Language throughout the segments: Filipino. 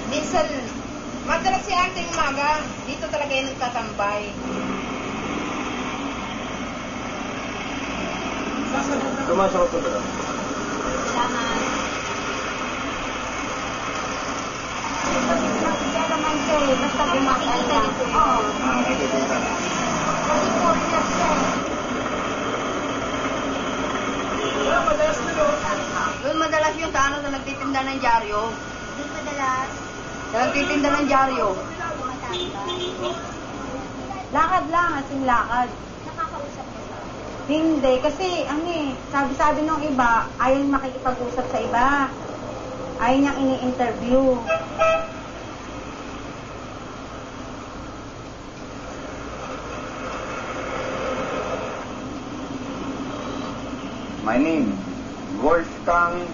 Minsan, madalas si ating umaga, dito talaga yung nagtatambay. Sumasakot ko talaga. Salamat. Kaya naman siya eh, basta bumakay lang. Oo. Nakikita na. Kasi 4 years siya eh. Madalas na yun. Doon madalas yung sa ano na nagtitinda ng dyaryo. Doon madalas. Nagtitinda ng dyaryo. Lakad lang, asing lakad. Nakakausap mo siya? Hindi, kasi sabi nung iba, ayaw makikipag-usap sa iba. Ayaw niyang ini-interview. My name, Wolfgang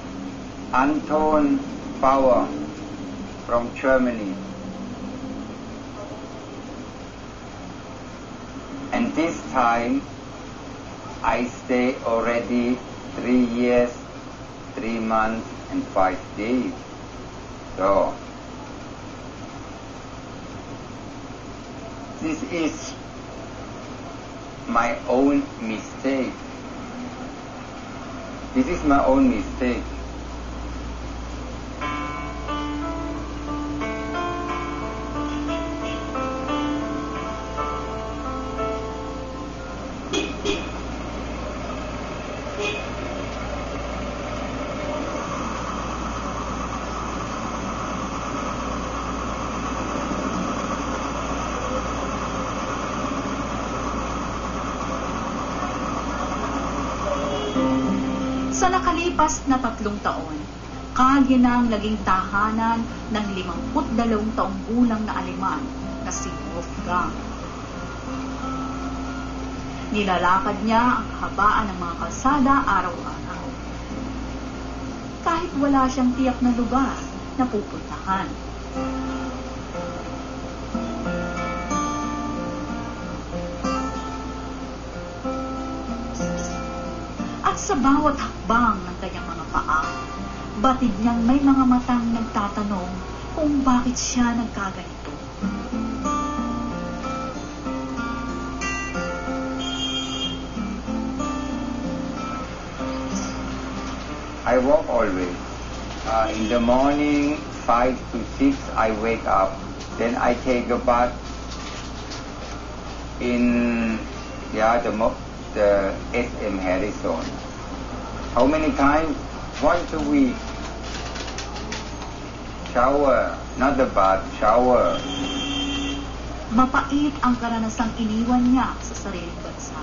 Anton Bauer from Germany. And this time, I stay already 3 years, 3 months, and 5 days. So, this is my own mistake. This is my own mistake. Sa nakalipas na 3 taon, Kagye na ang naging tahanan ng 52 taong gulang na Aleman na si Wolfgang. Nilalakad niya ang kahabaan ng mga kalsada araw-araw. Kahit wala siyang tiyak na lugar na pupuntahan. At sa bawat hakbang ng kanyang mga paa, batid niyang may mga matang nagtatanong kung bakit siya nagkaganito. I walk always. In the morning, 5 to 6, I wake up. Then I take a bath in the SM Harrison. How many times? Once a week. Shower, not the bath, shower. Mapait ang karanasang iniwan niya sa sariling bansa.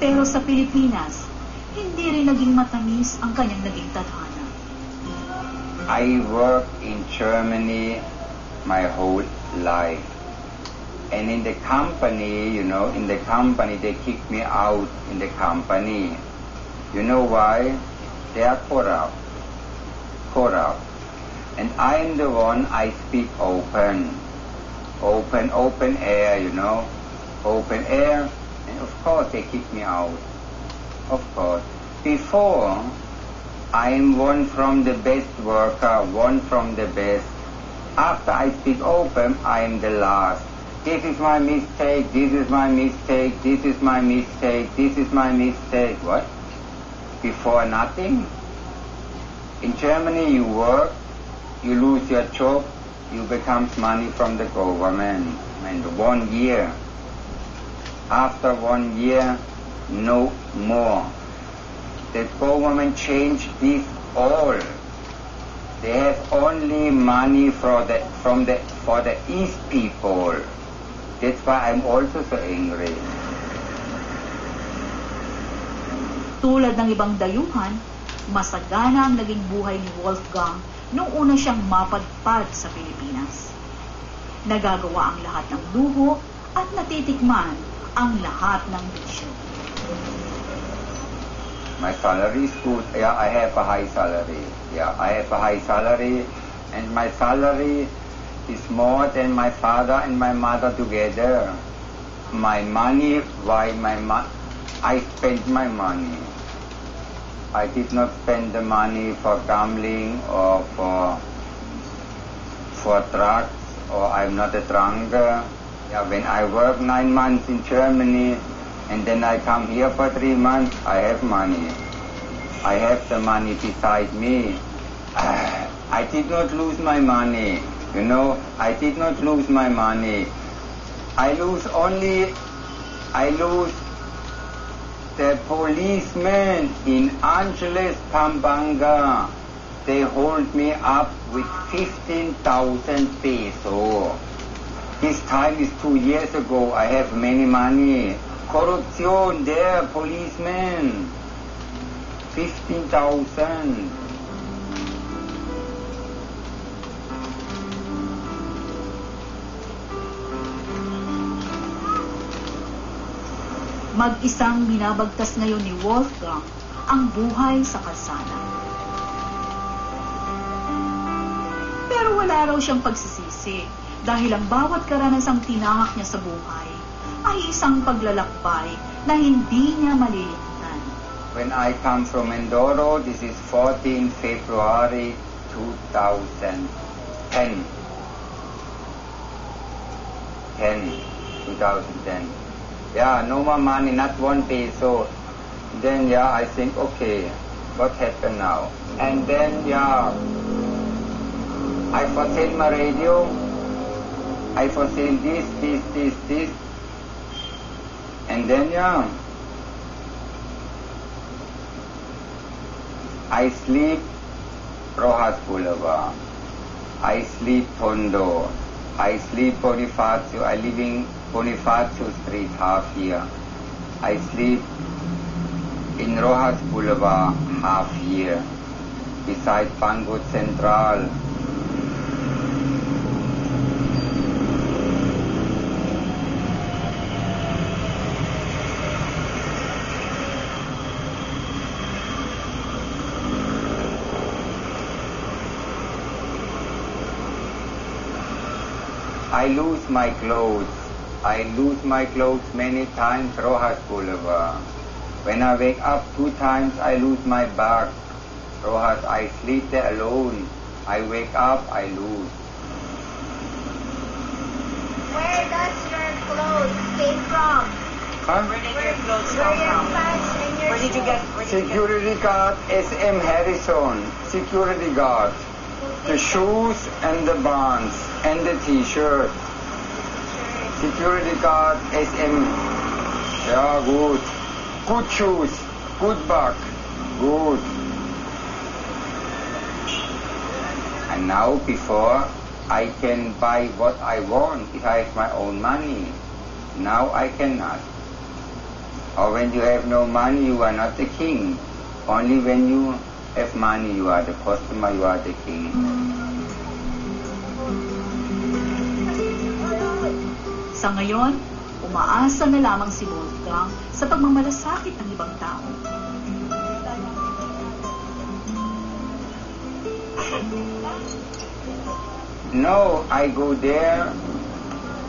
Pero sa Pilipinas, hindi rin naging matamis ang kanyang naging tadhana. I work in Germany my whole life. And in the company, they kick me out in the company. You know why? They are corrupt. And I'm the one, I speak open air, open air. And of course they kick me out. Of course. Before, I'm one from the best worker, one from the best. After I speak open, I'm the last. This is my mistake, this is my mistake, this is my mistake, this is my mistake. What? Before nothing? In Germany you work, you lose your job, you become money from the government. And 1 year. After 1 year, no more. The government changed this all. They have only money for the East people. That's why I'm also so angry. Tulad ng ibang dayuhan, masagana ang naging buhay ni Wolfgang nung una siyang mapadpad sa Pilipinas. Nagagawa ang lahat ng luho at natitikman ang lahat ng bisyo. My salary is good. Yeah, I have a high salary. Yeah, I have a high salary, and my salary is more than my father and my mother together. My money, I spent my money. I did not spend the money for gambling or for drugs, or I'm not a drunkard. Yeah, when I work 9 months in Germany and then I come here for 3 months, I have money. I have the money beside me. I did not lose my money. You know, I did not lose my money. I lose the policemen in Angeles, Pampanga. They hold me up with 15,000 pesos. This time is 2 years ago. I have many money. Corruption there, policemen. 15,000. Mag-isang binabagtas ngayon ni Wolfgang ang buhay sa kalsada. Pero wala raw siyang pagsisisi dahil ang bawat karanasang tinahak niya sa buhay ay isang paglalakbay na hindi niya malilimutan. When I come from Mindoro, this is 14 February 2010. 2010. Yeah, no more money, not 1 peso. Then, yeah, I think, okay, what happened now? And then, yeah, I for sale my radio. I for sale this. And then, yeah, I sleep Rojas Boulevard. I sleep Tondo. I sleep Bonifacio. I live in Bonifacio Street half year. I sleep in Rojas Boulevard half year, beside Pango Central. I lose my clothes. I lose my clothes many times, Rojas Boulevard. When I wake up 2 times, I lose my bag. Rojas, I sleep there alone. I wake up, I lose. Where does your clothes came from? Huh? Where did your clothes Where come your from? pants and your Where did you shoes? get? Security guard, SM Harrison. Security guard. The shoes and the bands and the t-shirt. Security guard, SM. Yeah, good. Good shoes. Good bag. Good. And now, before, I can buy what I want if I have my own money. Now I cannot. Or when you have no money, you are not the king. Only when you have money, you are the customer, you are the king. Sa ngayon, umaasa na lamang si Wolfgang sa pagmamalasakit ng ibang tao. No, I go there.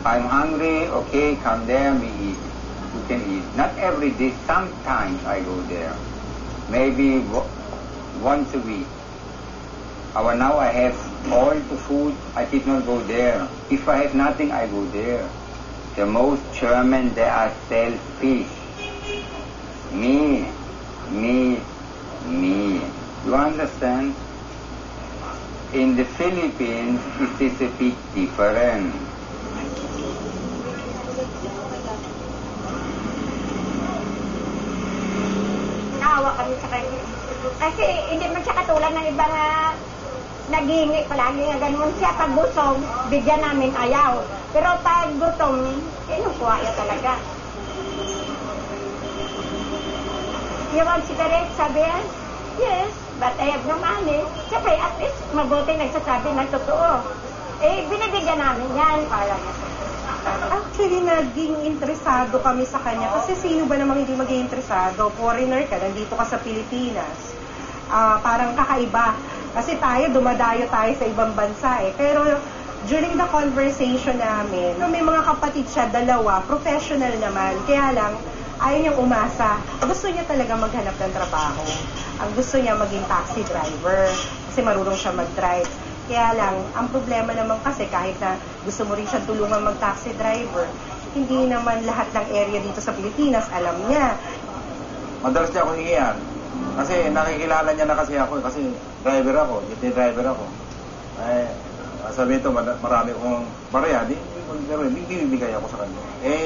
I'm hungry. Okay, come there, we eat. You can eat. Not every day. Sometimes I go there. Maybe once a week. Now I have all the food. I did not go there. If I have nothing, I go there. The most German, they are selfish. Me. You understand? In the Philippines, it is a big difference. Naawa kami sa kanya. Kasi hindi man siya katulad ng iba nga naghingi palagi nga ganun siya. Pag busog, bigyan namin ayaw. Pero pag gutom, kinukuha niya talaga. You want cigarette? Sabi yan? Yes, but I have no money. Siyempre, at least mabuti nagsasabi ng totoo. Eh, binibigyan namin yan. Actually, naging interesado kami sa kanya. Kasi sino ba namang hindi maging interesado? Foreigner ka, nandito ka sa Pilipinas. Parang kakaiba. Kasi dumadayo tayo sa ibang bansa eh. Pero during the conversation namin, may mga kapatid siya, 2, professional naman. Kaya lang, ayaw niyang umasa. Gusto niya talaga maghanap ng trabaho. Ang gusto niya maging taxi driver. Kasi marunong siya mag-drive. Kaya lang, ang problema naman kasi kahit na gusto mo rin siyang tulungan mag-taxi driver, hindi naman lahat ng area dito sa Pilipinas alam niya. Madalas niya ako hingihan. Kasi nakikilala niya na kasi ako. Kasi driver ako, jeepney driver ako. Sabihin ito, marami akong barya. Di bibigay ako sa kanya.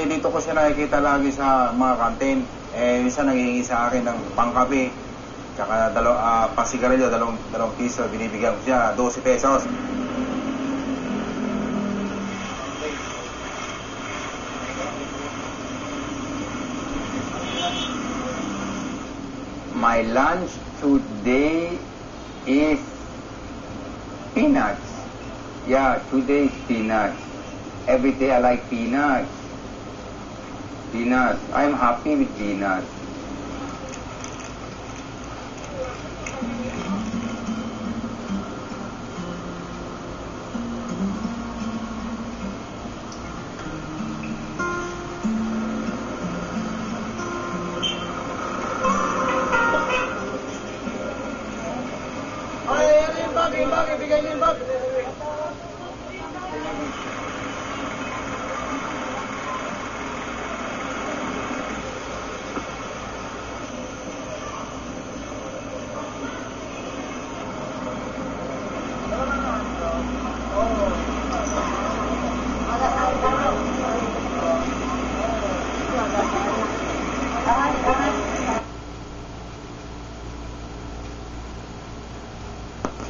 Dito ko siya nakikita lagi sa mga kantin. Minsan nangihingi sa akin ng pangkape. Tsaka pasigarilyo, 2 piso, binibigyan ko siya, 12 pesos. My lunch today is peanuts. Yeah, today is peanuts. Every day I like peanuts. Peanuts. I'm happy with peanuts. Ibigay niyo yung bag.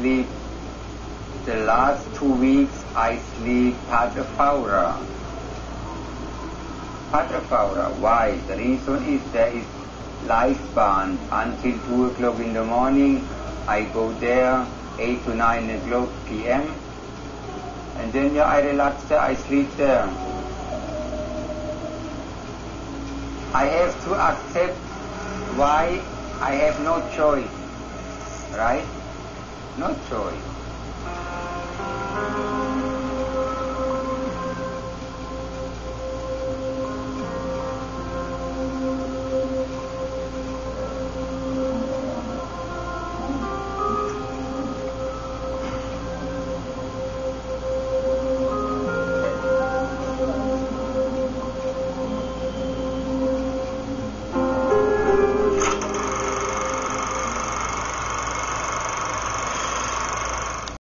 Sleep. The last 2 weeks I sleep Padra. Why? The reason is there is life band until 2 o'clock in the morning. I go there 8 to 9 o'clock p.m. and then I relax there, I sleep there. I have to accept why I have no choice, right? No choice.